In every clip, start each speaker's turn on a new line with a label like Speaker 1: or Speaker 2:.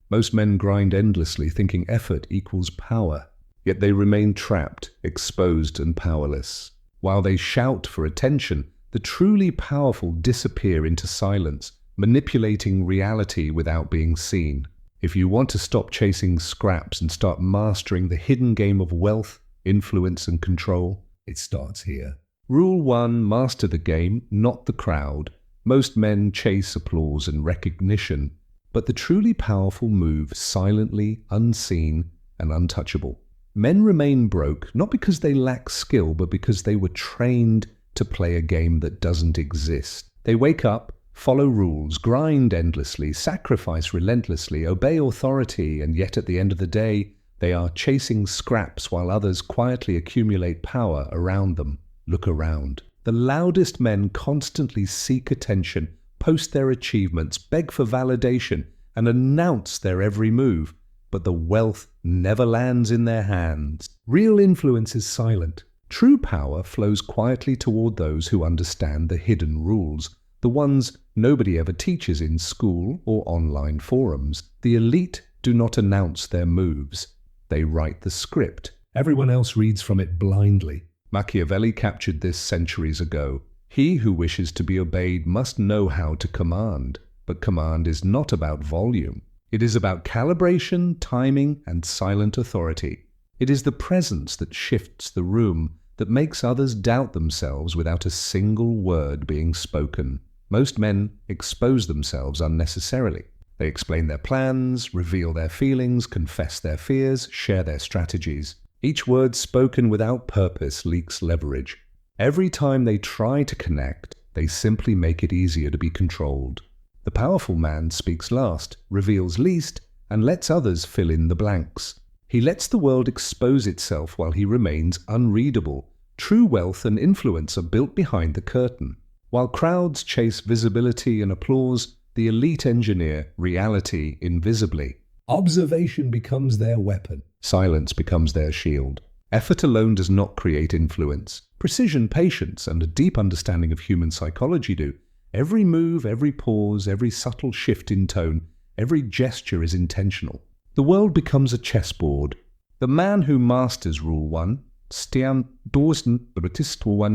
Speaker 1: Most men grind endlessly, thinking effort equals power. Yet they remain trapped, exposed, and powerless. While they shout for attention, the truly powerful disappear into silence, manipulating reality without being seen. If you want to stop chasing scraps and start mastering the hidden game of wealth, influence, and control, it starts here. Rule 1: master the game, not the crowd. Most men chase applause and recognition, but the truly powerful move silently, unseen, and untouchable. Men remain broke, not because they lack skill, but because they were trained to play a game that doesn't exist. They wake up, follow rules, grind endlessly, sacrifice relentlessly, obey authority, and yet at the end of the day, they are chasing scraps while others quietly accumulate power around them. Look around. The loudest men constantly seek attention, post their achievements, beg for validation, and announce their every move. But the wealth never lands in their hands. Real influence is silent. True power flows quietly toward those who understand the hidden rules, the ones nobody ever teaches in school or online forums. The elite do not announce their moves. They write the script. Everyone else reads from it blindly. Machiavelli captured this centuries ago. He who wishes to be obeyed must know how to command. But command is not about volume. It is about calibration, timing, and silent authority. It is the presence that shifts the room, that makes others doubt themselves without a single word being spoken. Most men expose themselves unnecessarily. They explain their plans, reveal their feelings, confess their fears, share their strategies. Each word spoken without purpose leaks leverage. Every time they try to connect, they simply make it easier to be controlled. The powerful man speaks last, reveals least, and lets others fill in the blanks. He lets the world expose itself while he remains unreadable. True wealth and influence are built behind the curtain. While crowds chase visibility and applause, the elite engineer reality invisibly. Observation becomes their weapon. Silence becomes their shield. Effort alone does not create influence. Precision, patience, and a deep understanding of human psychology do. Every move, every pause, every subtle shift in tone, every gesture is intentional. The world becomes a chessboard. The man who masters Rule 1,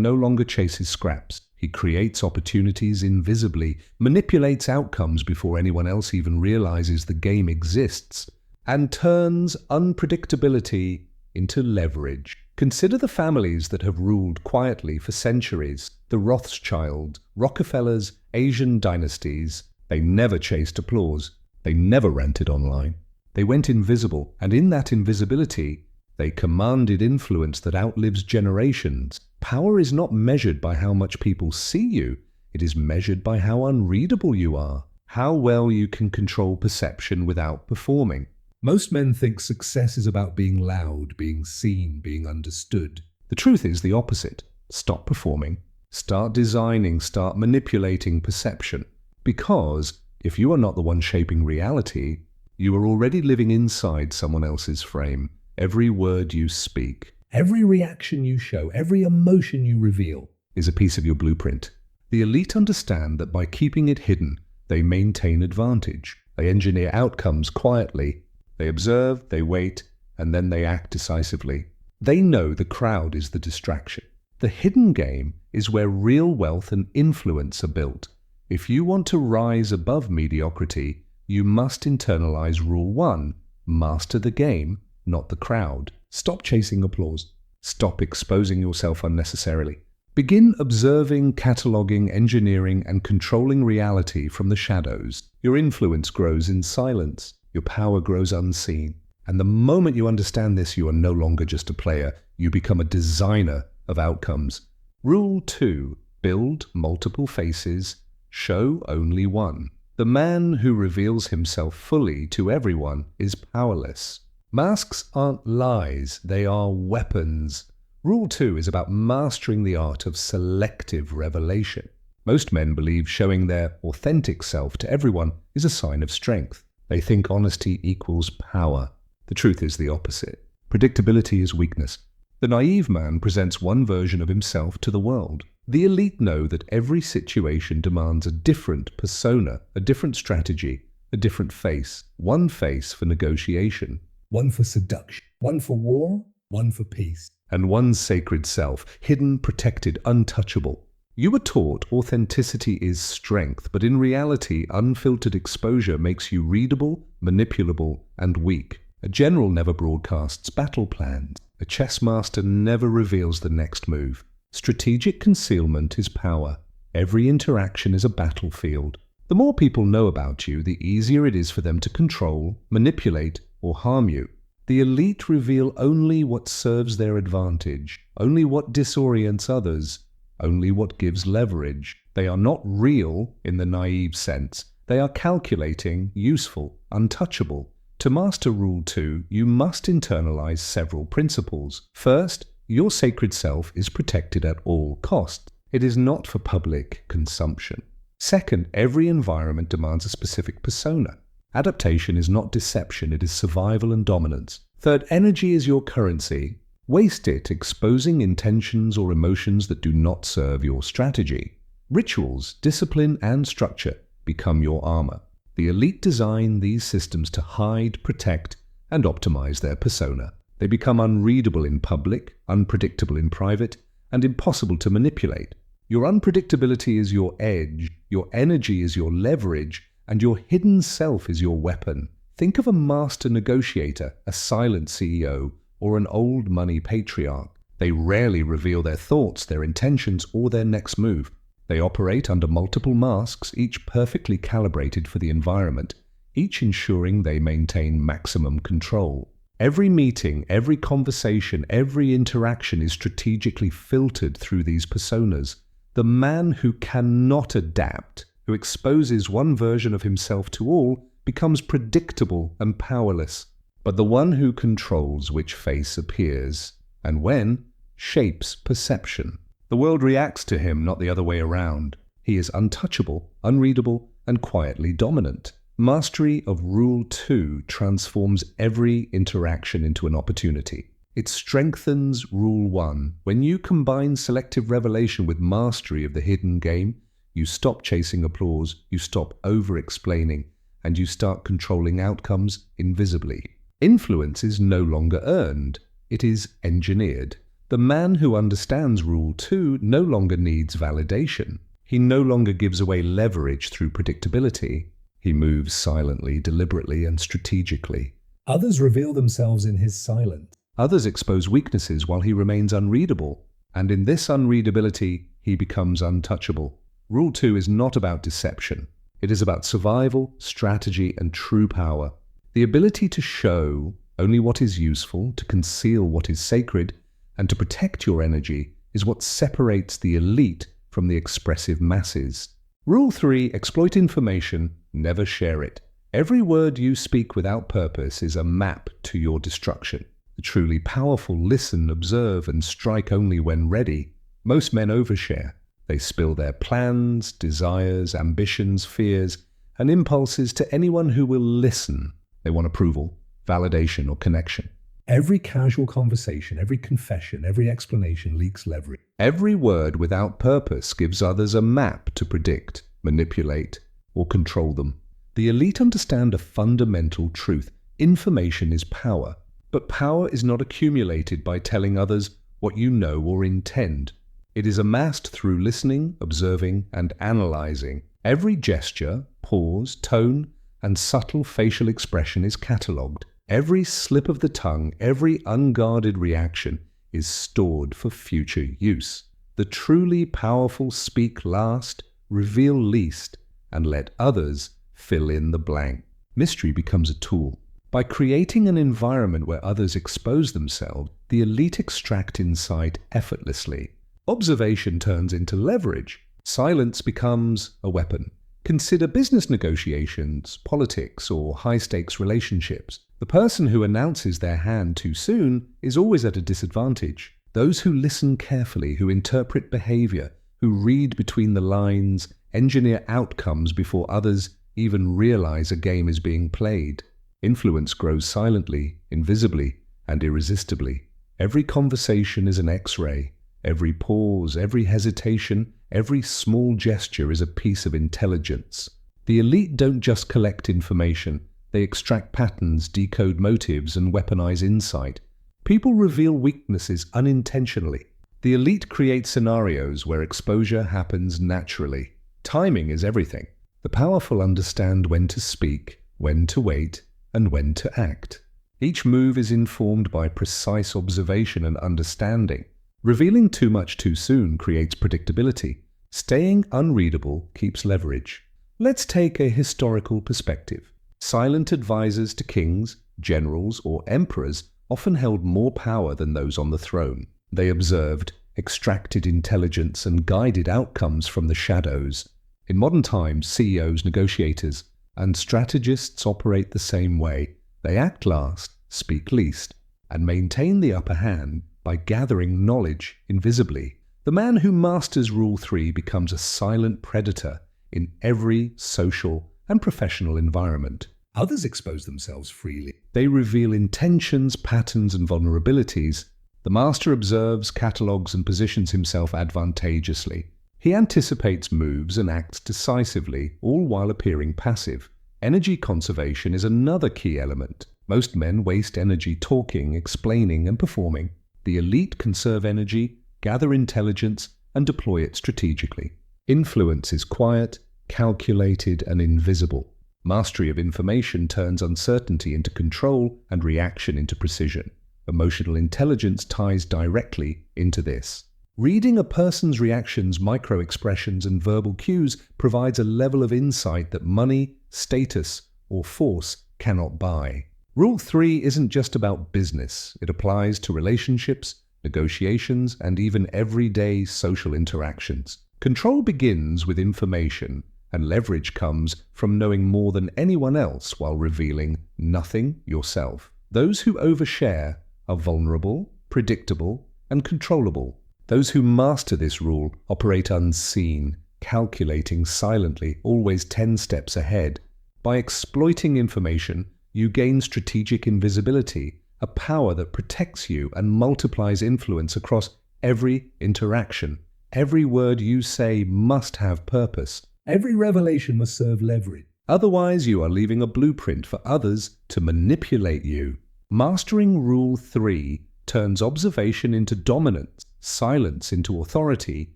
Speaker 1: no longer chases scraps. He creates opportunities invisibly, manipulates outcomes before anyone else even realizes the game exists, and turns unpredictability into leverage. Consider the families that have ruled quietly for centuries. The Rothschilds, Rockefellers, Asian dynasties. They never chased applause. They never ranted online. They went invisible, and in that invisibility, they commanded influence that outlives generations. Power is not measured by how much people see you. It is measured by how unreadable you are, how well you can control perception without performing. Most men think success is about being loud, being seen, being understood. The truth is the opposite. Stop performing. Start designing, start manipulating perception. Because if you are not the one shaping reality, you are already living inside someone else's frame. Every word you speak, every reaction you show, every emotion you reveal is a piece of your blueprint. The elite understand that by keeping it hidden, they maintain advantage. They engineer outcomes quietly. They observe, they wait, and then they act decisively. They know the crowd is the distraction. The hidden game is where real wealth and influence are built. If you want to rise above mediocrity, you must internalize Rule 1, master the game, not the crowd. Stop chasing applause. Stop exposing yourself unnecessarily. Begin observing, cataloging, engineering, and controlling reality from the shadows. Your influence grows in silence. Your power grows unseen. And the moment you understand this, you are no longer just a player. You become a designer of outcomes. Rule 2. Build multiple faces. Show only one. The man who reveals himself fully to everyone is powerless. Masks aren't lies, they are weapons. Rule 2 is about mastering the art of selective revelation. Most men believe showing their authentic self to everyone is a sign of strength. They think honesty equals power. The truth is the opposite. Predictability is weakness. The naive man presents one version of himself to the world. The elite know that every situation demands a different persona, a different strategy, a different face, one face for negotiation,
Speaker 2: One for seduction, one for war, one for peace.
Speaker 1: and one sacred self, hidden, protected, untouchable. You were taught authenticity is strength, but in reality, unfiltered exposure makes you readable, manipulable, and weak. A general never broadcasts battle plans. A chess master never reveals the next move. Strategic concealment is power. Every interaction is a battlefield. The more people know about you, the easier it is for them to control, manipulate, or harm you. The elite reveal only what serves their advantage, only what disorients others, only what gives leverage. They are not real in the naive sense. They are calculating, useful, untouchable. To master Rule 2, you must internalize several principles. First, your sacred self is protected at all costs. It is not for public consumption. Second, every environment demands a specific persona. Adaptation is not deception, it is survival and dominance. Third, energy is your currency. Waste it exposing intentions or emotions that do not serve your strategy. Rituals, discipline, and structure become your armor. The elite design these systems to hide, protect, and optimize their persona. They become unreadable in public, unpredictable in private, and impossible to manipulate. Your unpredictability is your edge, your energy is your leverage, and your hidden self is your weapon. Think of a master negotiator, a silent CEO, or an old money patriarch. They rarely reveal their thoughts, their intentions, or their next move. They operate under multiple masks, each perfectly calibrated for the environment, each ensuring they maintain maximum control. Every meeting, every conversation, every interaction is strategically filtered through these personas. The man who cannot adapt, who exposes one version of himself to all, becomes predictable and powerless. But the one who controls which face appears, and when, shapes perception. The world reacts to him, not the other way around. He is untouchable, unreadable, and quietly dominant. Mastery of Rule 2 transforms every interaction into an opportunity. It strengthens Rule 1. When you combine selective revelation with mastery of the hidden game, you stop chasing applause, you stop over-explaining, and you start controlling outcomes invisibly. Influence is no longer earned, it is engineered. The man who understands Rule 2 no longer needs validation. He no longer gives away leverage through predictability. He moves silently, deliberately, and strategically.
Speaker 2: Others reveal themselves in his silence.
Speaker 1: Others expose weaknesses while he remains unreadable, and in this unreadability, he becomes untouchable. Rule 2 is not about deception. It is about survival, strategy, and true power. The ability to show only what is useful, to conceal what is sacred, and to protect your energy is what separates the elite from the expressive masses. Rule 3, exploit information, never share it. Every word you speak without purpose is a map to your destruction. The truly powerful listen, observe, and strike only when ready. Most men overshare. They spill their plans, desires, ambitions, fears, and impulses to anyone who will listen. They want approval, validation, or connection.
Speaker 2: Every casual conversation, every confession, every explanation leaks leverage.
Speaker 1: Every word without purpose gives others a map to predict, manipulate, or control them. The elite understand a fundamental truth. Information is power. But power is not accumulated by telling others what you know or intend. It is amassed through listening, observing, and analyzing. Every gesture, pause, tone, and subtle facial expression is catalogued. Every slip of the tongue, every unguarded reaction is stored for future use. The truly powerful speak last, reveal least, and let others fill in the blank. Mystery becomes a tool. By creating an environment where others expose themselves, the elite extract insight effortlessly. Observation turns into leverage. Silence becomes a weapon. Consider business negotiations, politics, or high-stakes relationships. The person who announces their hand too soon is always at a disadvantage. Those who listen carefully, who interpret behavior, who read between the lines, engineer outcomes before others even realize a game is being played. Influence grows silently, invisibly, and irresistibly. Every conversation is an X-ray. Every pause, every hesitation, every small gesture is a piece of intelligence. The elite don't just collect information, they extract patterns, decode motives, and weaponize insight. People reveal weaknesses unintentionally. The elite create scenarios where exposure happens naturally. Timing is everything. The powerful understand when to speak, when to wait, and when to act. Each move is informed by precise observation and understanding. Revealing too much too soon creates predictability. Staying unreadable keeps leverage. Let's take a historical perspective. Silent advisors to kings, generals, or emperors often held more power than those on the throne. They observed, extracted intelligence, and guided outcomes from the shadows. In modern times, CEOs, negotiators, and strategists operate the same way. They act last, speak least, and maintain the upper hand by gathering knowledge invisibly. The man who masters Rule 3 becomes a silent predator in every social and professional environment.
Speaker 2: Others expose themselves freely.
Speaker 1: They reveal intentions, patterns, and vulnerabilities. The master observes, catalogues, and positions himself advantageously. He anticipates moves and acts decisively, all while appearing passive. Energy conservation is another key element. Most men waste energy talking, explaining, and performing. The elite conserve energy, gather intelligence, and deploy it strategically. Influence is quiet, calculated, and invisible. Mastery of information turns uncertainty into control and reaction into precision. Emotional intelligence ties directly into this. Reading a person's reactions, micro-expressions, and verbal cues provides a level of insight that money, status, or force cannot buy. Rule 3 isn't just about business. It applies to relationships, negotiations, and even everyday social interactions. Control begins with information, and leverage comes from knowing more than anyone else while revealing nothing yourself. Those who overshare are vulnerable, predictable, and controllable. Those who master this rule operate unseen, calculating silently, always 10 steps ahead. By exploiting information, you gain strategic invisibility, a power that protects you and multiplies influence across every interaction. Every word you say must have purpose.
Speaker 2: Every revelation must serve leverage.
Speaker 1: Otherwise, you are leaving a blueprint for others to manipulate you. Mastering Rule 3 turns observation into dominance, silence into authority,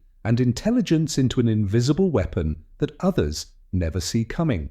Speaker 1: and intelligence into an invisible weapon that others never see coming.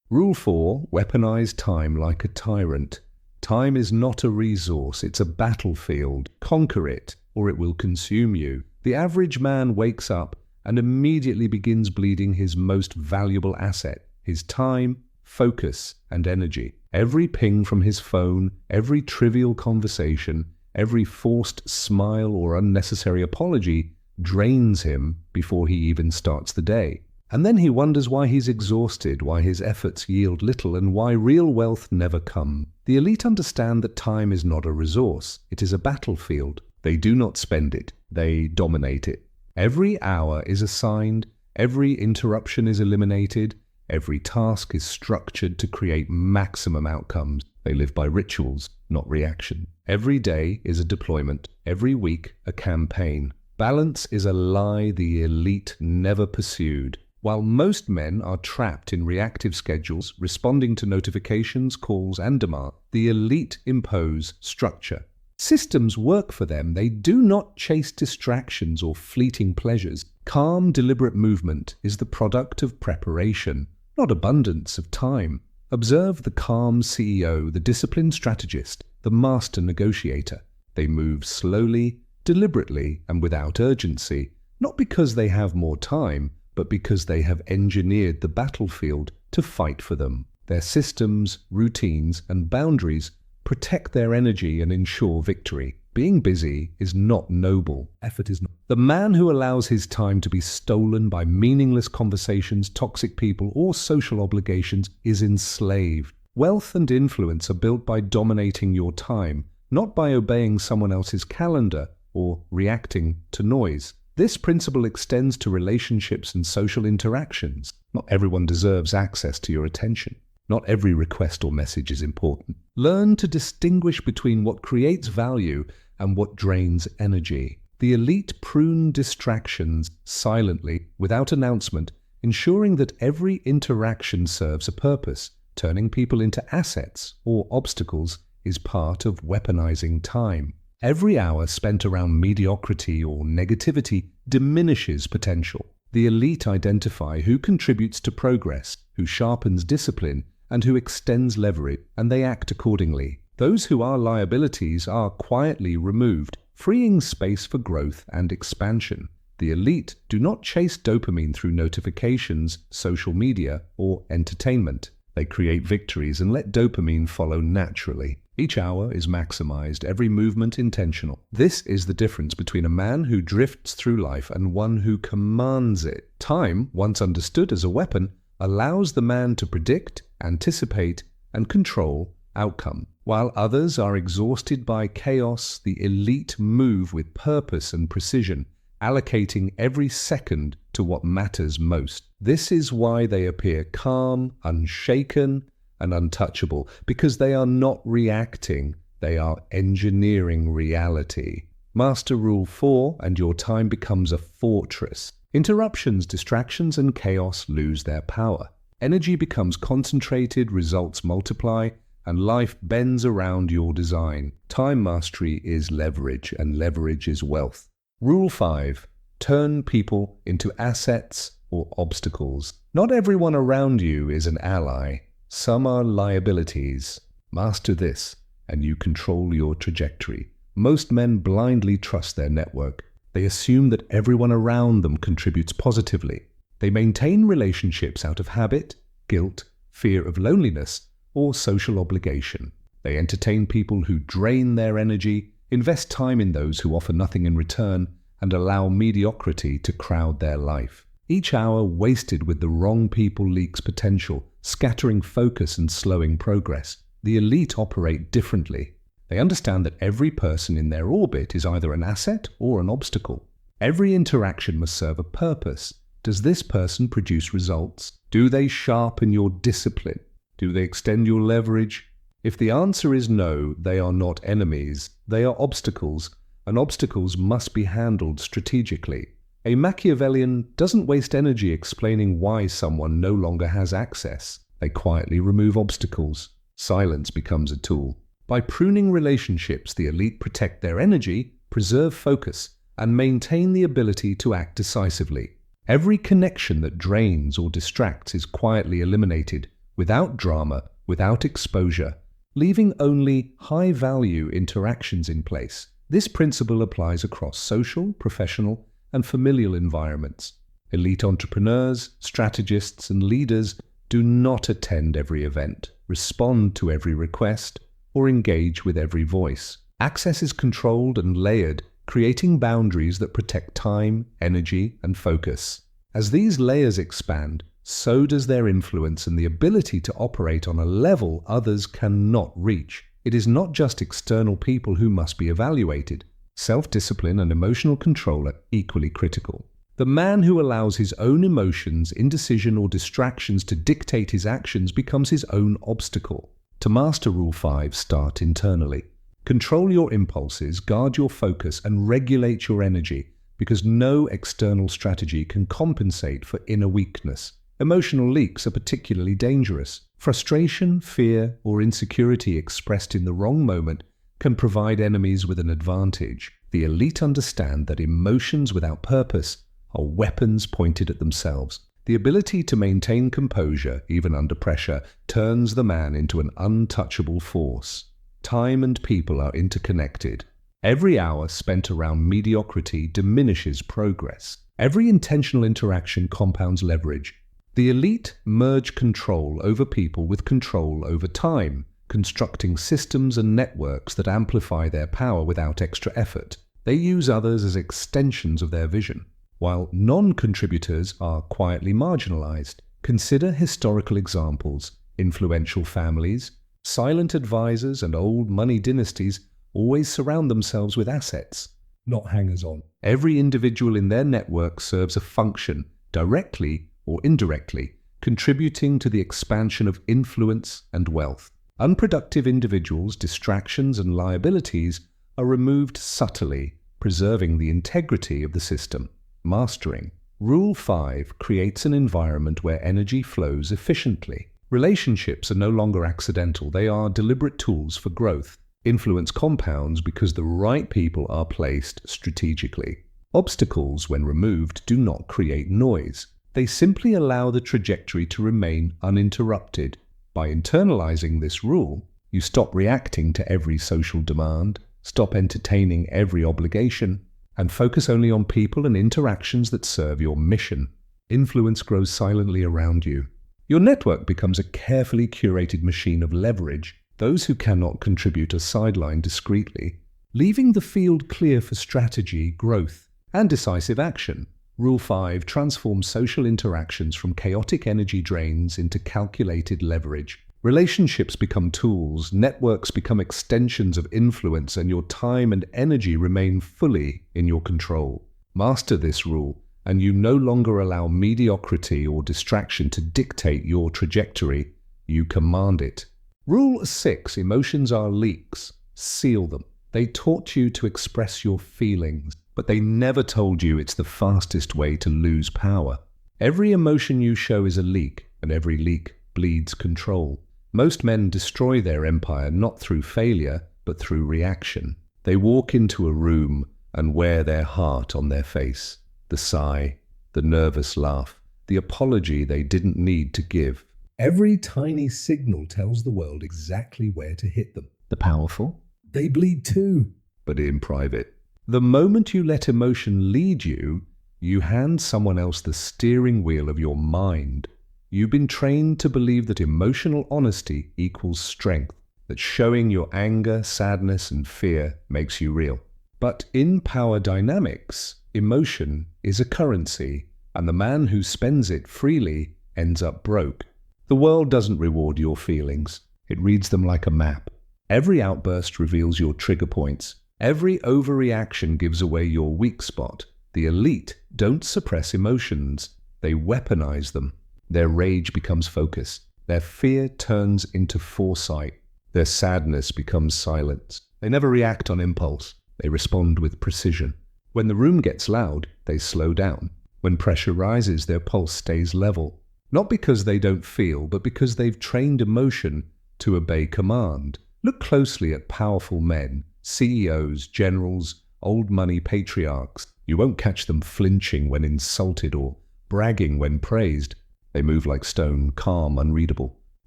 Speaker 1: Rule 4, weaponize time like a tyrant. Time is not a resource, it's a battlefield. Conquer it, or it will consume you. The average man wakes up and immediately begins bleeding his most valuable asset, his time, focus, and energy. Every ping from his phone, every trivial conversation, every forced smile or unnecessary apology drains him before he even starts the day. And then he wonders why he's exhausted, why his efforts yield little, and why real wealth never comes. The elite understand that time is not a resource, it is a battlefield. They do not spend it, they dominate it. Every hour is assigned, every interruption is eliminated, every task is structured to create maximum outcomes. They live by rituals, not reaction. Every day is a deployment, every week a campaign. Balance is a lie the elite never pursued. While most men are trapped in reactive schedules, responding to notifications, calls, and demand, the elite impose structure. Systems work for them. They do not chase distractions or fleeting pleasures. Calm, deliberate movement is the product of preparation, not abundance of time. Observe the calm CEO, the disciplined strategist, the master negotiator. They move slowly, deliberately, and without urgency, not because they have more time, but because they have engineered the battlefield to fight for them. Their systems, routines, and boundaries protect their energy and ensure victory. Being busy is not noble.
Speaker 2: Effort is not.
Speaker 1: The man who allows his time to be stolen by meaningless conversations, toxic people, or social obligations is enslaved. Wealth and influence are built by dominating your time, not by obeying someone else's calendar or reacting to noise. This principle extends to relationships and social interactions. Not everyone deserves access to your attention. Not every request or message is important. Learn to distinguish between what creates value and what drains energy. The elite prune distractions silently, without announcement, ensuring that every interaction serves a purpose. Turning people into assets or obstacles is part of weaponizing time. Every hour spent around mediocrity or negativity diminishes potential. The elite identify who contributes to progress, who sharpens discipline, and who extends leverage, and they act accordingly. Those who are liabilities are quietly removed, freeing space for growth and expansion. The elite do not chase dopamine through notifications, social media, or entertainment. They create victories and let dopamine follow naturally. Each hour is maximized, every movement intentional. This is the difference between a man who drifts through life and one who commands it. Time, once understood as a weapon, allows the man to predict, anticipate, and control outcome. While others are exhausted by chaos, the elite move with purpose and precision, allocating every second to what matters most. This is why they appear calm, unshaken, and untouchable, because they are not reacting, they are engineering reality. Master Rule 4, and your time becomes a fortress. Interruptions, distractions, and chaos lose their power. Energy becomes concentrated, results multiply, and life bends around your design. Time mastery is leverage, and leverage is wealth. Rule 5. Turn people into assets or obstacles. Not everyone around you is an ally. Some are liabilities. Master this, and you control your trajectory. Most men blindly trust their network. They assume that everyone around them contributes positively. They maintain relationships out of habit, guilt, fear of loneliness, or social obligation. They entertain people who drain their energy, invest time in those who offer nothing in return, and allow mediocrity to crowd their life. Each hour wasted with the wrong people leaks potential, scattering focus and slowing progress. The elite operate differently. They understand that every person in their orbit is either an asset or an obstacle. Every interaction must serve a purpose. Does this person produce results? Do they sharpen your discipline? Do they extend your leverage? If the answer is no, they are not enemies. They are obstacles, and obstacles must be handled strategically. A Machiavellian doesn't waste energy explaining why someone no longer has access. They quietly remove obstacles. Silence becomes a tool. By pruning relationships, the elite protect their energy, preserve focus, and maintain the ability to act decisively. Every connection that drains or distracts is quietly eliminated, without drama, without exposure, leaving only high-value interactions in place. This principle applies across social, professional, and familial environments. Elite entrepreneurs, strategists, and leaders do not attend every event, respond to every request, or engage with every voice. Access is controlled and layered, creating boundaries that protect time, energy, and focus. As these layers expand, so does their influence and the ability to operate on a level others cannot reach. It is not just external people who must be evaluated. Self-discipline and emotional control are equally critical. The man who allows his own emotions, indecision, or distractions to dictate his actions becomes his own obstacle. To master Rule 5, start internally. Control your impulses, guard your focus, and regulate your energy, because no external strategy can compensate for inner weakness. Emotional leaks are particularly dangerous. Frustration, fear, or insecurity expressed in the wrong moment can provide enemies with an advantage. The elite understand that emotions without purpose are weapons pointed at themselves. The ability to maintain composure, even under pressure, turns the man into an untouchable force. Time and people are interconnected. Every hour spent around mediocrity diminishes progress. Every intentional interaction compounds leverage. The elite merge control over people with control over time, constructing systems and networks that amplify their power without extra effort. They use others as extensions of their vision, while non-contributors are quietly marginalized. Consider historical examples. Influential families, silent advisors, and old money dynasties always surround themselves with assets,
Speaker 2: not hangers-on.
Speaker 1: Every individual in their network serves a function, directly or indirectly, contributing to the expansion of influence and wealth. Unproductive individuals, distractions, and liabilities are removed subtly, preserving the integrity of the system. Mastering Rule 5 creates an environment where energy flows efficiently. Relationships are no longer accidental, they are deliberate tools for growth. Influence compounds because the right people are placed strategically. Obstacles, when removed, do not create noise. They simply allow the trajectory to remain uninterrupted. By internalizing this rule, you stop reacting to every social demand, stop entertaining every obligation, and focus only on people and interactions that serve your mission. Influence grows silently around you. Your network becomes a carefully curated machine of leverage. Those who cannot contribute are sidelined discreetly, leaving the field clear for strategy, growth, and decisive action. Rule 5 transforms social interactions from chaotic energy drains into calculated leverage. Relationships become tools, networks become extensions of influence, and your time and energy remain fully in your control. Master this rule, and you no longer allow mediocrity or distraction to dictate your trajectory. You command it. Rule 6, emotions are leaks. Seal them. They taught you to express your feelings, but they never told you it's the fastest way to lose power. Every emotion you show is a leak, and every leak bleeds control. Most men destroy their empire not through failure, but through reaction. They walk into a room and wear their heart on their face. The sigh, the nervous laugh, the apology they didn't need to give.
Speaker 2: Every tiny signal tells the world exactly where to hit them.
Speaker 1: The powerful?
Speaker 2: They bleed too.
Speaker 1: But in private. The moment you let emotion lead you, you hand someone else the steering wheel of your mind. You've been trained to believe that emotional honesty equals strength, that showing your anger, sadness, and fear makes you real. But in power dynamics, emotion is a currency, and the man who spends it freely ends up broke. The world doesn't reward your feelings. It reads them like a map. Every outburst reveals your trigger points. Every overreaction gives away your weak spot. The elite don't suppress emotions. They weaponize them. Their rage becomes focus. Their fear turns into foresight. Their sadness becomes silence. They never react on impulse. They respond with precision. When the room gets loud, they slow down. When pressure rises, their pulse stays level. Not because they don't feel, but because they've trained emotion to obey command. Look closely at powerful men, CEOs, generals, old money patriarchs. You won't catch them flinching when insulted or bragging when praised. They move like stone, calm, unreadable.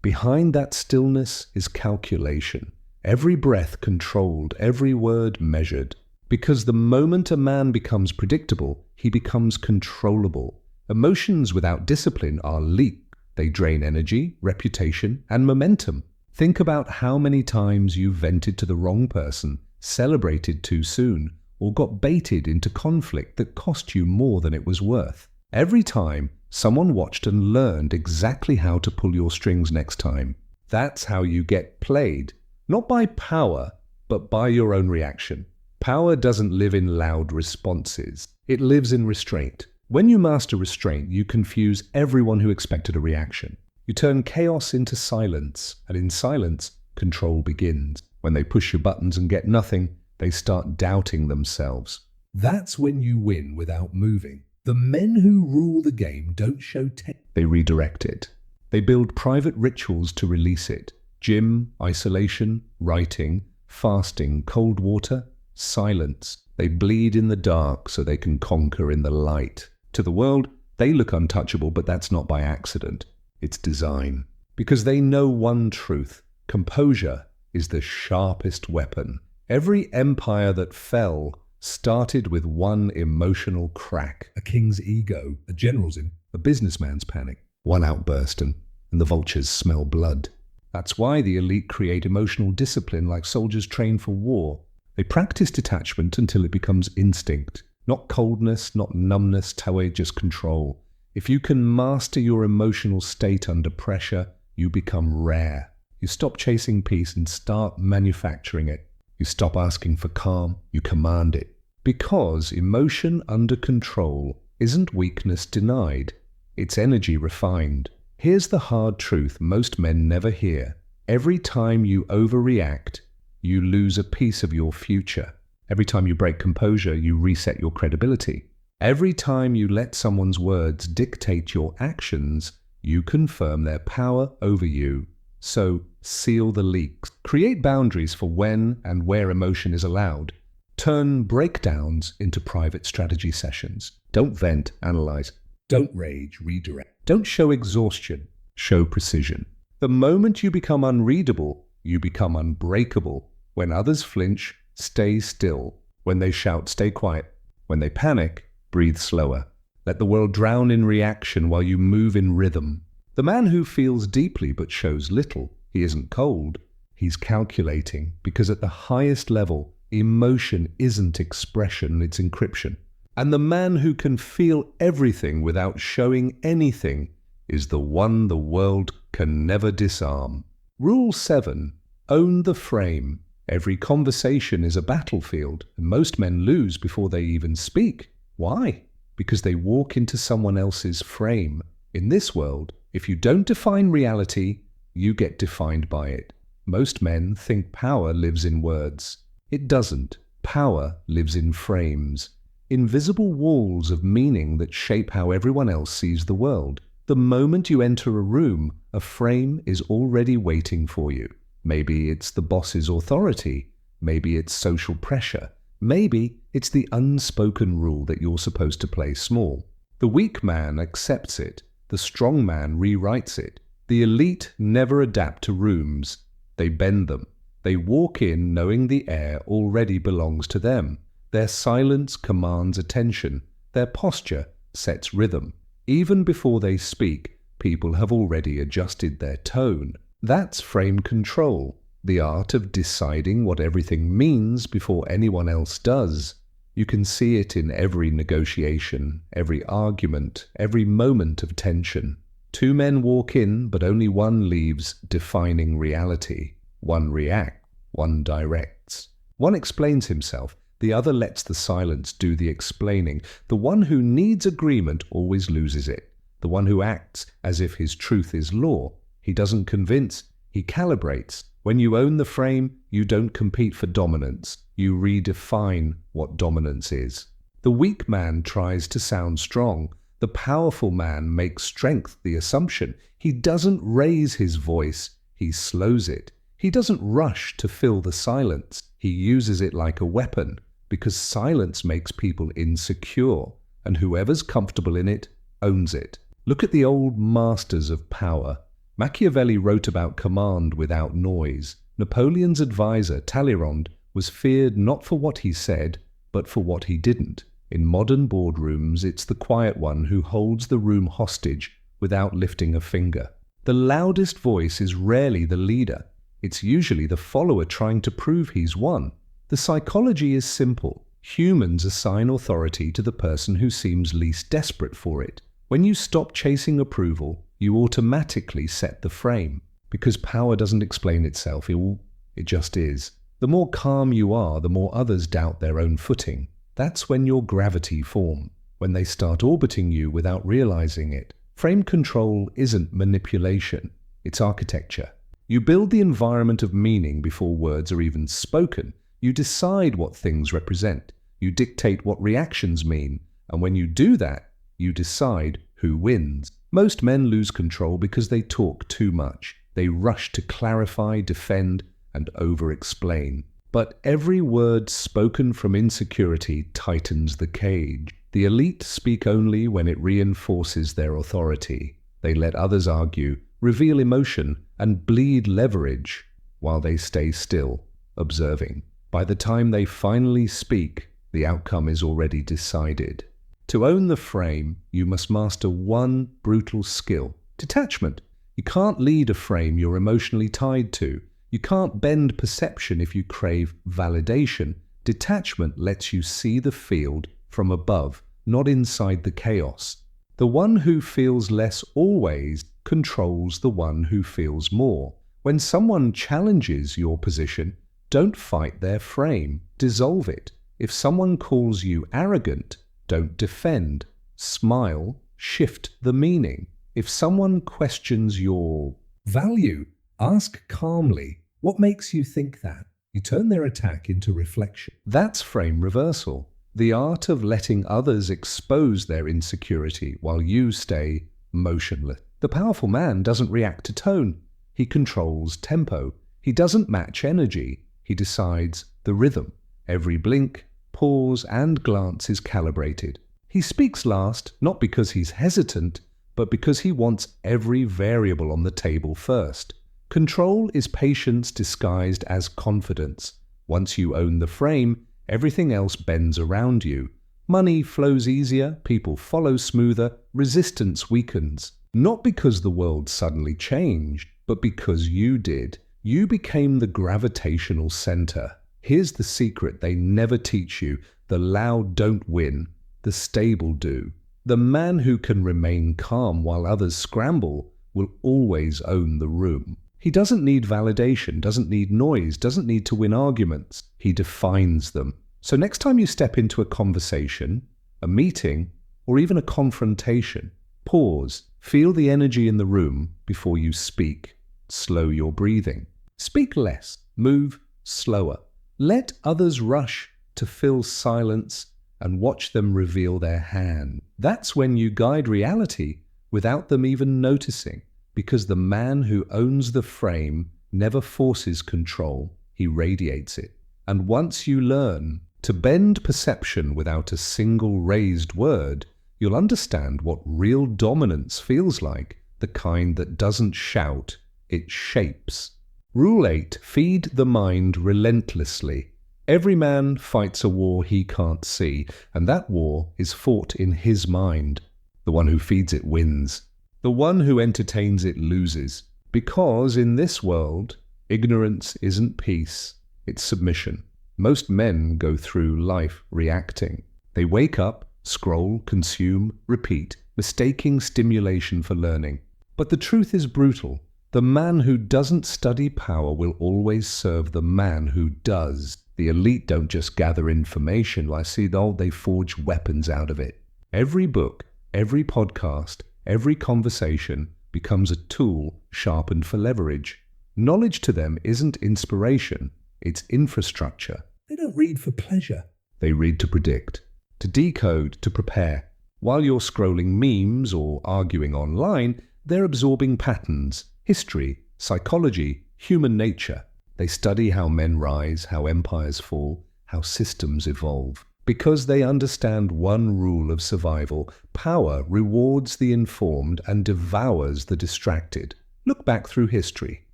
Speaker 1: Behind that stillness is calculation. Every breath controlled, every word measured. Because the moment a man becomes predictable, he becomes controllable. Emotions without discipline are leak. They drain energy, reputation, and momentum. Think about how many times you vented to the wrong person, celebrated too soon, or got baited into conflict that cost you more than it was worth. Every time, someone watched and learned exactly how to pull your strings next time. That's how you get played. Not by power, but by your own reaction. Power doesn't live in loud responses. It lives in restraint. When you master restraint, you confuse everyone who expected a reaction. You turn chaos into silence, and in silence, control begins. When they push your buttons and get nothing, they start doubting themselves.
Speaker 2: That's when you win without moving. The men who rule the game don't show
Speaker 1: They redirect it. They build private rituals to release it. Gym, isolation, writing, fasting, cold water, silence. They bleed in the dark so they can conquer in the light. To the world, they look untouchable, but that's not by accident. It's design. Because they know one truth. Composure is the sharpest weapon. Every empire that fell started with one emotional crack.
Speaker 2: a king's ego, a general's
Speaker 1: A businessman's panic. One outburst and the vultures smell blood. That's why the elite create emotional discipline like soldiers train for war. They practice detachment until it becomes instinct. Not coldness, not numbness, Tawe, just control. If you can master your emotional state under pressure, you become rare. You stop chasing peace and start manufacturing it. You stop asking for calm, you command it. Because emotion under control isn't weakness denied, it's energy refined. Here's the hard truth most men never hear. Every time you overreact, you lose a piece of your future. Every time you break composure, you reset your credibility. Every time you let someone's words dictate your actions, you confirm their power over you. So, seal the leaks. Create boundaries for when and where emotion is allowed. Turn breakdowns into private strategy sessions. Don't vent, analyze.
Speaker 2: Don't rage, redirect.
Speaker 1: Don't show exhaustion, show precision. The moment you become unreadable, you become unbreakable. When others flinch, stay still. When they shout, stay quiet. When they panic, breathe slower. Let the world drown in reaction while you move in rhythm. The man who feels deeply but shows little, he isn't cold. He's calculating, because at the highest level, emotion isn't expression, it's encryption. And the man who can feel everything without showing anything is the one the world can never disarm. Rule 7. Own the frame. Every conversation is a battlefield, and most men lose before they even speak. Why? Because they walk into someone else's frame. In this world, if you don't define reality, you get defined by it. Most men think power lives in words. It doesn't. Power lives in frames. Invisible walls of meaning that shape how everyone else sees the world. The moment you enter a room, a frame is already waiting for you. Maybe it's the boss's authority. Maybe it's social pressure. Maybe it's the unspoken rule that you're supposed to play small. The weak man accepts it. The strong man rewrites it. The elite never adapt to rooms. They bend them. They walk in knowing the air already belongs to them. Their silence commands attention. Their posture sets rhythm. Even before they speak, people have already adjusted their tone. That's frame control, the art of deciding what everything means before anyone else does. You can see it in every negotiation, every argument, every moment of tension. Two men walk in, but only one leaves defining reality. One reacts, one directs. One explains himself, the other lets the silence do the explaining. The one who needs agreement always loses it. The one who acts as if his truth is law. He doesn't convince, he calibrates. When you own the frame, you don't compete for dominance. You redefine what dominance is. The weak man tries to sound strong. The powerful man makes strength the assumption. He doesn't raise his voice, he slows it. He doesn't rush to fill the silence. He uses it like a weapon, because silence makes people insecure, and whoever's comfortable in it owns it. Look at the old masters of power. Machiavelli wrote about command without noise. Napoleon's advisor, Talleyrand, was feared not for what he said, but for what he didn't. In modern boardrooms, it's the quiet one who holds the room hostage without lifting a finger. The loudest voice is rarely the leader. It's usually the follower trying to prove he's won. The psychology is simple. Humans assign authority to the person who seems least desperate for it. When you stop chasing approval, you automatically set the frame. Because power doesn't explain itself, it just is. The more calm you are, the more others doubt their own footing. That's when your gravity forms, when they start orbiting you without realizing it. Frame control isn't manipulation, it's architecture. You build the environment of meaning before words are even spoken. You decide what things represent. You dictate what reactions mean. And when you do that, you decide who wins. Most men lose control because they talk too much. They rush to clarify, defend, and over-explain. But every word spoken from insecurity tightens the cage. The elite speak only when it reinforces their authority. They let others argue, reveal emotion, and bleed leverage while they stay still, observing. By the time they finally speak, the outcome is already decided. To own the frame, you must master one brutal skill: detachment. You can't lead a frame you're emotionally tied to. You can't bend perception if you crave validation. Detachment lets you see the field from above, not inside the chaos. The one who feels less always controls the one who feels more. When someone challenges your position, don't fight their frame, dissolve it. If someone calls you arrogant, don't defend. Smile, shift the meaning. If someone questions your
Speaker 2: value, ask calmly, what makes you think that? You turn their attack into reflection.
Speaker 1: That's frame reversal. The art of letting others expose their insecurity while you stay motionless. The powerful man doesn't react to tone. He controls tempo. He doesn't match energy. He decides the rhythm. Every blink, pause, and glance is calibrated. He speaks last, not because he's hesitant, but because he wants every variable on the table first. Control is patience disguised as confidence. Once you own the frame, everything else bends around you. Money flows easier, people follow smoother, resistance weakens. Not because the world suddenly changed, but because you did. You became the gravitational center. Here's the secret they never teach you. The loud don't win, the stable do. The man who can remain calm while others scramble will always own the room. He doesn't need validation, doesn't need noise, doesn't need to win arguments. He defines them. So next time you step into a conversation, a meeting, or even a confrontation, pause, feel the energy in the room before you speak. Slow your breathing. Speak less, move slower. Let others rush to fill silence and watch them reveal their hand. That's when you guide reality without them even noticing, because the man who owns the frame never forces control, he radiates it. And once you learn to bend perception without a single raised word, you'll understand what real dominance feels like, the kind that doesn't shout, it shapes. Rule 8, feed the mind relentlessly. Every man fights a war he can't see, and that war is fought in his mind. The one who feeds it wins. The one who entertains it loses. Because in this world, ignorance isn't peace, it's submission. Most men go through life reacting. They wake up, scroll, consume, repeat, mistaking stimulation for learning. But the truth is brutal. The man who doesn't study power will always serve the man who does. The elite don't just gather information. They forge weapons out of it. Every book, every podcast, every conversation becomes a tool sharpened for leverage. Knowledge to them isn't inspiration, it's infrastructure.
Speaker 2: They don't read for pleasure.
Speaker 1: They read to predict, to decode, to prepare. While you're scrolling memes or arguing online, they're absorbing patterns, history, psychology, human nature. They study how men rise, how empires fall, how systems evolve. Because they understand one rule of survival: power rewards the informed and devours the distracted. Look back through history.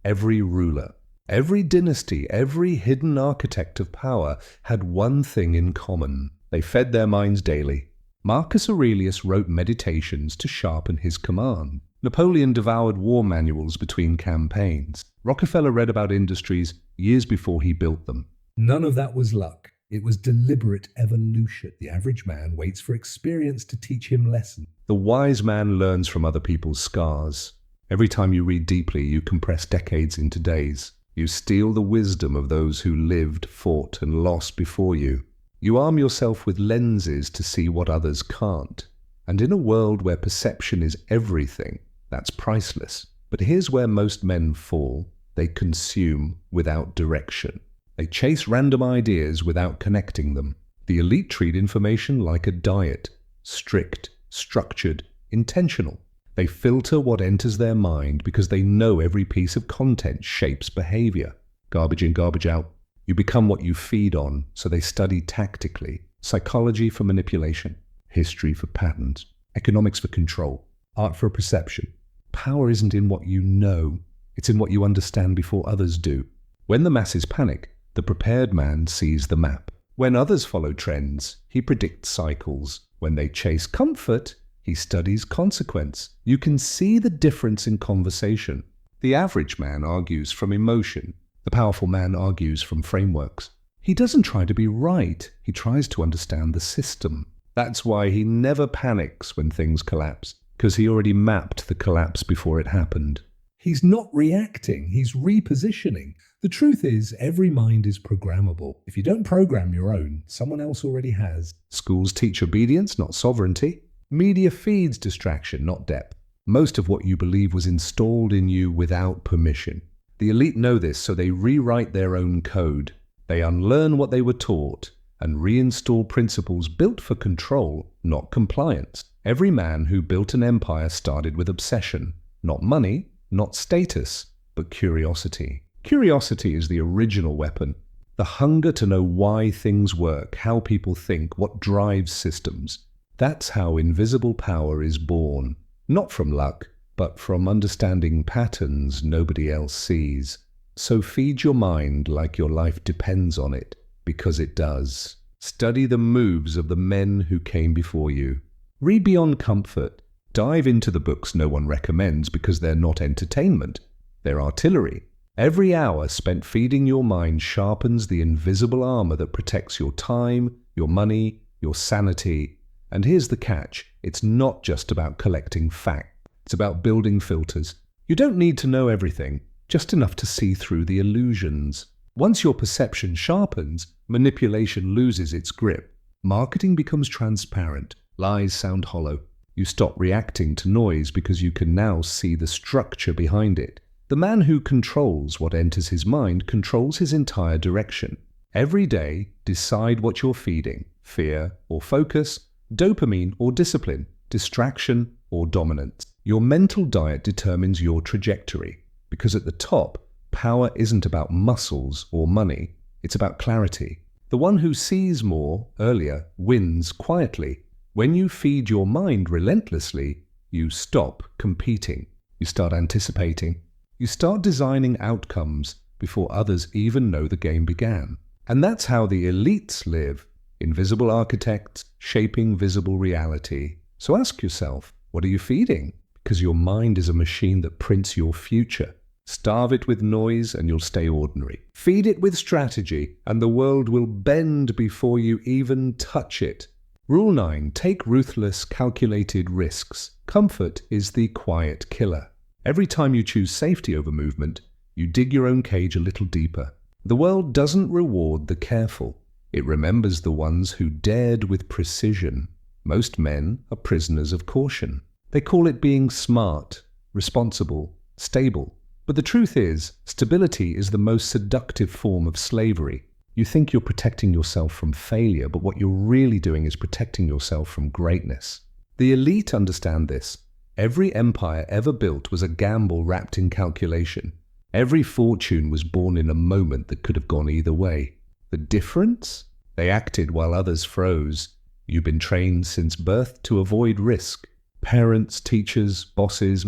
Speaker 1: Every ruler, every dynasty, every hidden architect of power had one thing in common. They fed their minds daily. Marcus Aurelius wrote meditations to sharpen his command. Napoleon devoured war manuals between campaigns. Rockefeller read about industries years before he built them.
Speaker 2: None of that was luck. It was deliberate evolution. The average man waits for experience to teach him lessons.
Speaker 1: The wise man learns from other people's scars. Every time you read deeply, you compress decades into days. You steal the wisdom of those who lived, fought, and lost before you. You arm yourself with lenses to see what others can't. And in a world where perception is everything, that's priceless. But here's where most men fall. They consume without direction. They chase random ideas without connecting them. The elite treat information like a diet. Strict, structured, intentional. They filter what enters their mind because they know every piece of content shapes behavior. Garbage in, garbage out. You become what you feed on, so they study tactically. Psychology for manipulation. History for patterns. Economics for control. Art for perception. Power isn't in what you know, it's in what you understand before others do. When the masses panic, the prepared man sees the map. When others follow trends, he predicts cycles. When they chase comfort, he studies consequence. You can see the difference in conversation. The average man argues from emotion. The powerful man argues from frameworks. He doesn't try to be right, he tries to understand the system. That's why he never panics when things collapse, because he already mapped the collapse before it happened.
Speaker 2: He's not reacting, he's repositioning. The truth is, every mind is programmable. If you don't program your own, someone else already has.
Speaker 1: Schools teach obedience, not sovereignty. Media feeds distraction, not depth. Most of what you believe was installed in you without permission. The elite know this, so they rewrite their own code. They unlearn what they were taught, and reinstall principles built for control, not compliance. Every man who built an empire started with obsession, not money, not status, but curiosity. Curiosity is the original weapon. The hunger to know why things work, how people think, what drives systems. That's how invisible power is born. Not from luck, but from understanding patterns nobody else sees. So feed your mind like your life depends on it, because it does. Study the moves of the men who came before you. Read beyond comfort. Dive into the books no one recommends because they're not entertainment. They're artillery. Every hour spent feeding your mind sharpens the invisible armor that protects your time, your money, your sanity. And here's the catch. It's not just about collecting facts. It's about building filters. You don't need to know everything, just enough to see through the illusions. Once your perception sharpens, manipulation loses its grip. Marketing becomes transparent. Lies sound hollow. You stop reacting to noise because you can now see the structure behind it. The man who controls what enters his mind controls his entire direction. Every day, decide what you're feeding: fear or focus, dopamine or discipline, distraction or dominance. Your mental diet determines your trajectory, because at the top, power isn't about muscles or money, it's about clarity. The one who sees more earlier wins quietly. When you feed your mind relentlessly, you stop competing. You start anticipating. You start designing outcomes before others even know the game began. And that's how the elites live, invisible architects shaping visible reality. So ask yourself, what are you feeding? Because your mind is a machine that prints your future. Starve it with noise and you'll stay ordinary. Feed it with strategy and the world will bend before you even touch it. Rule 9. Take ruthless, calculated risks. Comfort is the quiet killer. Every time you choose safety over movement, you dig your own cage a little deeper. The world doesn't reward the careful. It remembers the ones who dared with precision. Most men are prisoners of caution. They call it being smart, responsible, stable. But the truth is, stability is the most seductive form of slavery. You think you're protecting yourself from failure, but what you're really doing is protecting yourself from greatness. The elite understand this. Every empire ever built was a gamble wrapped in calculation. Every fortune was born in a moment that could have gone either way. The difference? They acted while others froze. You've been trained since birth to avoid risk. Parents, teachers, bosses,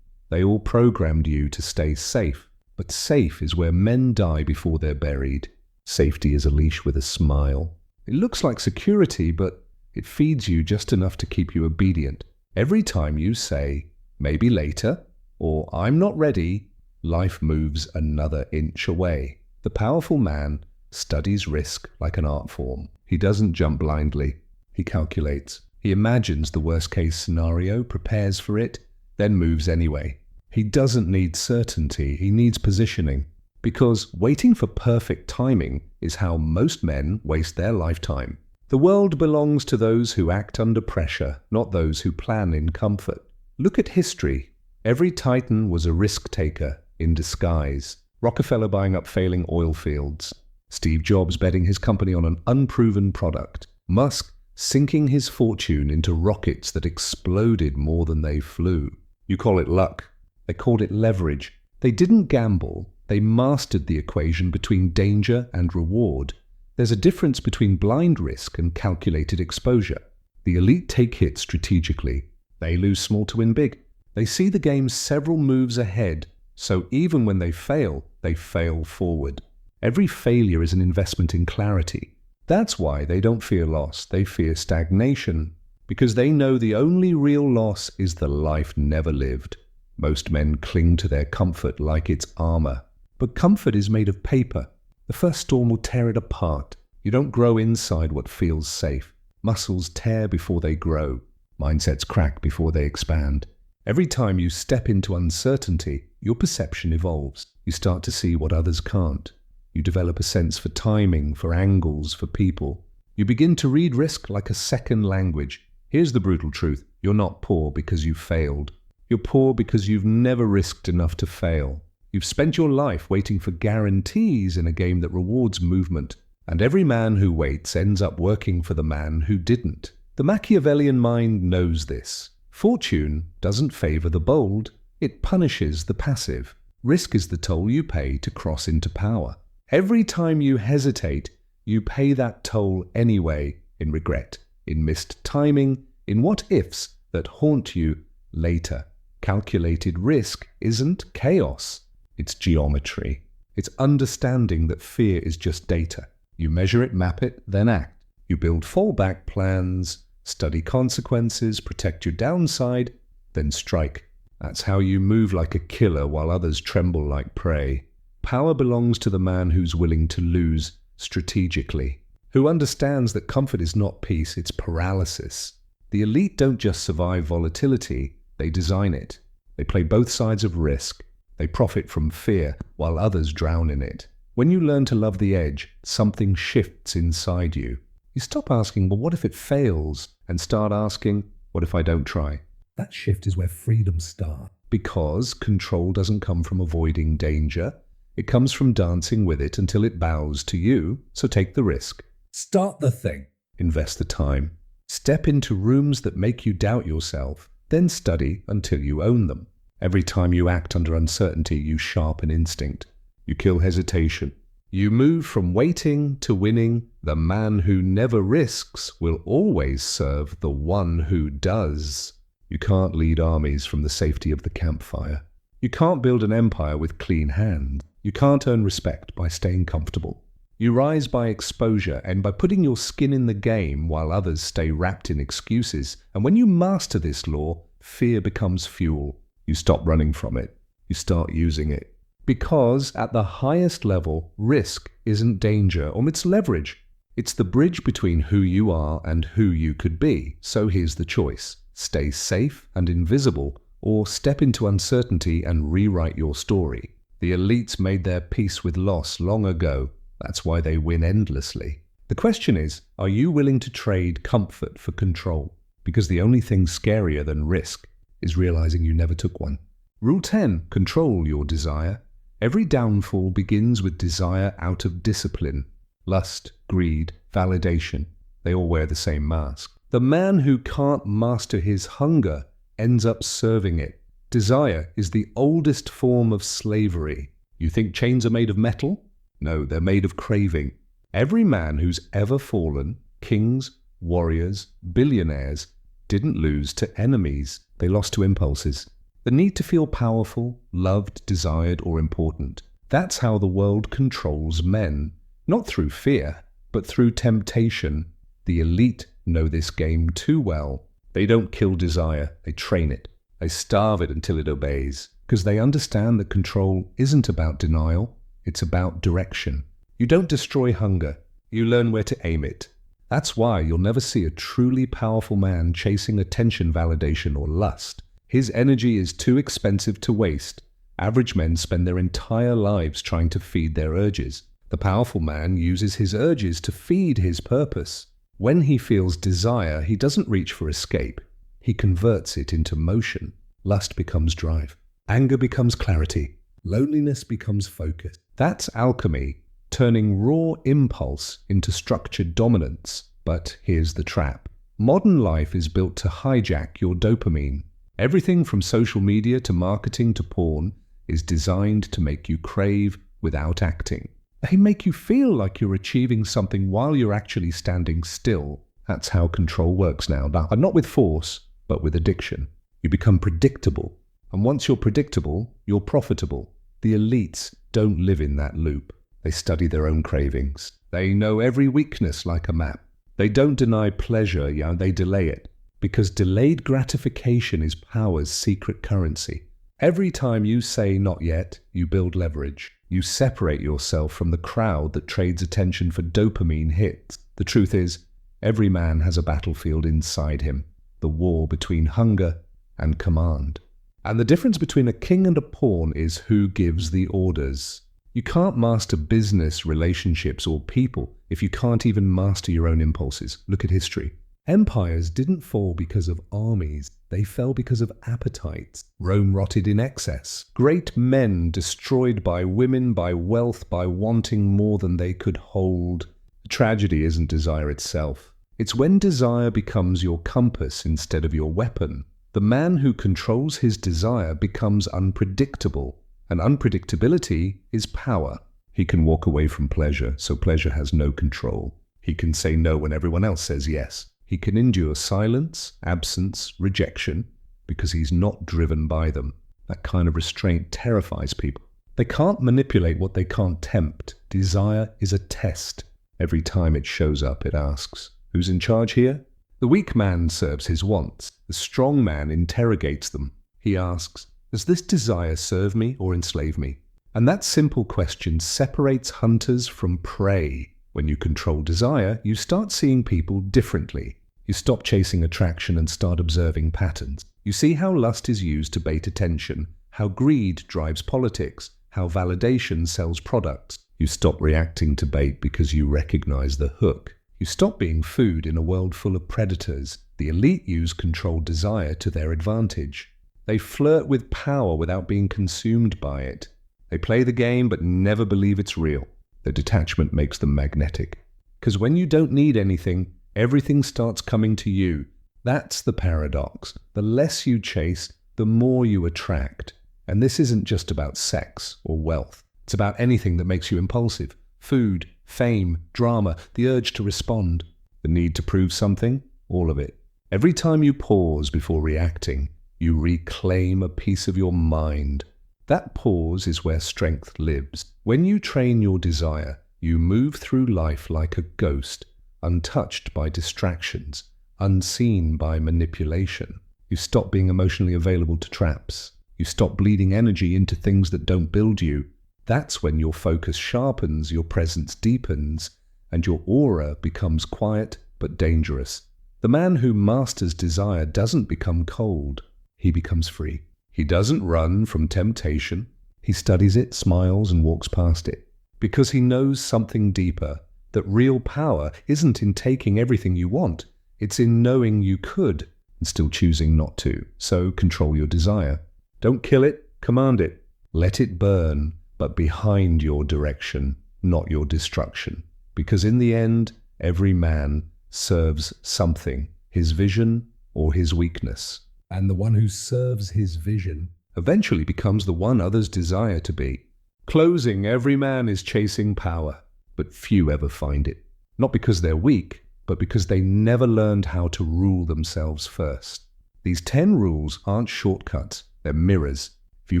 Speaker 1: they all programmed you to stay safe. But safe is where men die before they're buried. Safety is a leash with a smile. It looks like security, but it feeds you just enough to keep you obedient. Every time you say, maybe later, or I'm not ready, life moves another inch away. The powerful man studies risk like an art form. He doesn't jump blindly. He calculates. He imagines the worst-case scenario, prepares for it, then moves anyway. He doesn't need certainty, he needs positioning. Because waiting for perfect timing is how most men waste their lifetime. The world belongs to those who act under pressure, not those who plan in comfort. Look at history. Every titan was a risk-taker in disguise. Rockefeller buying up failing oil fields. Steve Jobs betting his company on an unproven product. Musk sinking his fortune into rockets that exploded more than they flew. You call it luck. They called it leverage. They didn't gamble. They mastered the equation between danger and reward. There's a difference between blind risk and calculated exposure. The elite take hits strategically. They lose small to win big. They see the game several moves ahead, so even when they fail forward. Every failure is an investment in clarity. That's why they don't fear loss, they fear stagnation, because they know the only real loss is the life never lived. Most men cling to their comfort like it's armor. But comfort is made of paper. The first storm will tear it apart. You don't grow inside what feels safe. Muscles tear before they grow. Mindsets crack before they expand. Every time you step into uncertainty, your perception evolves. You start to see what others can't. You develop a sense for timing, for angles, for people. You begin to read risk like a second language. Here's the brutal truth. You're not poor because you failed. You're poor because you've never risked enough to fail. You've spent your life waiting for guarantees in a game that rewards movement. And every man who waits ends up working for the man who didn't. The Machiavellian mind knows this. Fortune doesn't favor the bold, it punishes the passive. Risk is the toll you pay to cross into power. Every time you hesitate, you pay that toll anyway, in regret, in missed timing, in what-ifs that haunt you later. Calculated risk isn't chaos, it's geometry. It's understanding that fear is just data. You measure it, map it, then act. You build fallback plans, study consequences, protect your downside, then strike. That's how you move like a killer while others tremble like prey. Power belongs to the man who's willing to lose strategically, who understands that comfort is not peace, it's paralysis. The elite don't just survive volatility, they design it. They play both sides of risk. They profit from fear while others drown in it. When you learn to love the edge, something shifts inside you. You stop asking, well, what if it fails? And start asking, what if I don't try?
Speaker 2: That shift is where freedom starts.
Speaker 1: Because control doesn't come from avoiding danger. It comes from dancing with it until it bows to you. So take the risk.
Speaker 2: Start the thing.
Speaker 1: Invest the time. Step into rooms that make you doubt yourself. Then study until you own them. Every time you act under uncertainty, you sharpen instinct. You kill hesitation. You move from waiting to winning. The man who never risks will always serve the one who does. You can't lead armies from the safety of the campfire. You can't build an empire with clean hands. You can't earn respect by staying comfortable. You rise by exposure and by putting your skin in the game while others stay wrapped in excuses. And when you master this law, fear becomes fuel. You stop running from it. You start using it. Because at the highest level, risk isn't danger or it's leverage. It's the bridge between who you are and who you could be. So here's the choice. Stay safe and invisible, or step into uncertainty and rewrite your story. The elites made their peace with loss long ago. That's why they win endlessly. The question is, are you willing to trade comfort for control? Because the only thing scarier than risk is realizing you never took one. Rule 10, control your desire. Every downfall begins with desire out of discipline. Lust, greed, validation, they all wear the same mask. The man who can't master his hunger ends up serving it. Desire is the oldest form of slavery. You think chains are made of metal? No, they're made of craving. Every man who's ever fallen, kings, warriors, billionaires, didn't lose to enemies. They lost to impulses. The need to feel powerful, loved, desired, or important. That's how the world controls men. Not through fear, but through temptation. The elite know this game too well. They don't kill desire, they train it. They starve it until it obeys. Because they understand that control isn't about denial, it's about direction. You don't destroy hunger, you learn where to aim it. That's why you'll never see a truly powerful man chasing attention, validation, or lust. His energy is too expensive to waste. Average men spend their entire lives trying to feed their urges. The powerful man uses his urges to feed his purpose. When he feels desire, he doesn't reach for escape. He converts it into motion. Lust becomes drive. Anger becomes clarity. Loneliness becomes focus. That's alchemy, turning raw impulse into structured dominance. But here's the trap. Modern life is built to hijack your dopamine. Everything from social media to marketing to porn is designed to make you crave without acting. They make you feel like you're achieving something while you're actually standing still. That's how control works now. Not with force, but with addiction. You become predictable. And once you're predictable, you're profitable. The elites don't live in that loop. They study their own cravings. They know every weakness like a map. They don't deny pleasure, they delay it. Because delayed gratification is power's secret currency. Every time you say not yet, you build leverage. You separate yourself from the crowd that trades attention for dopamine hits. The truth is, every man has a battlefield inside him, the war between hunger and command. And the difference between a king and a pawn is who gives the orders. You can't master business, relationships, or people if you can't even master your own impulses. Look at history. Empires didn't fall because of armies. They fell because of appetites. Rome rotted in excess. Great men destroyed by women, by wealth, by wanting more than they could hold. The tragedy isn't desire itself. It's when desire becomes your compass instead of your weapon. The man who controls his desire becomes unpredictable, and unpredictability is power. He can walk away from pleasure, so pleasure has no control. He can say no when everyone else says yes. He can endure silence, absence, rejection, because he's not driven by them. That kind of restraint terrifies people. They can't manipulate what they can't tempt. Desire is a test. Every time it shows up, it asks, "Who's in charge here?" The weak man serves his wants. The strong man interrogates them. He asks, "Does this desire serve me or enslave me?" And that simple question separates hunters from prey. When you control desire, you start seeing people differently. You stop chasing attraction and start observing patterns. You see how lust is used to bait attention, how greed drives politics, how validation sells products. You stop reacting to bait because you recognize the hook. You stop being food in a world full of predators. The elite use controlled desire to their advantage. They flirt with power without being consumed by it. They play the game but never believe it's real. Their detachment makes them magnetic. Because when you don't need anything, everything starts coming to you. That's the paradox. The less you chase, the more you attract. And this isn't just about sex or wealth. It's about anything that makes you impulsive. Food, fame, drama, the urge to respond, the need to prove something, all of it. Every time you pause before reacting, you reclaim a piece of your mind. That pause is where strength lives. When you train your desire, you move through life like a ghost, untouched by distractions, unseen by manipulation. You stop being emotionally available to traps. You stop bleeding energy into things that don't build you. That's when your focus sharpens, your presence deepens, and your aura becomes quiet but dangerous. The man who masters desire doesn't become cold. He becomes free. He doesn't run from temptation. He studies it, smiles, and walks past it. Because he knows something deeper, that real power isn't in taking everything you want. It's in knowing you could and still choosing not to. So control your desire. Don't kill it, command it. Let it burn, but behind your direction, not your destruction. Because in the end, every man serves something, his vision or his weakness.
Speaker 2: And the one who serves his vision
Speaker 1: Eventually becomes the one others desire to be. Closing, every man is chasing power, but few ever find it. Not because they're weak, but because they never learned how to rule themselves first. These 10 rules aren't shortcuts, they're mirrors. If you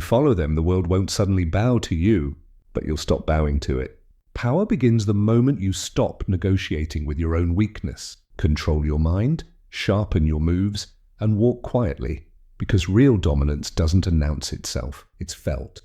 Speaker 1: follow them, the world won't suddenly bow to you, but you'll stop bowing to it. Power begins the moment you stop negotiating with your own weakness. Control your mind, sharpen your moves, and walk quietly. Because real dominance doesn't announce itself, it's felt.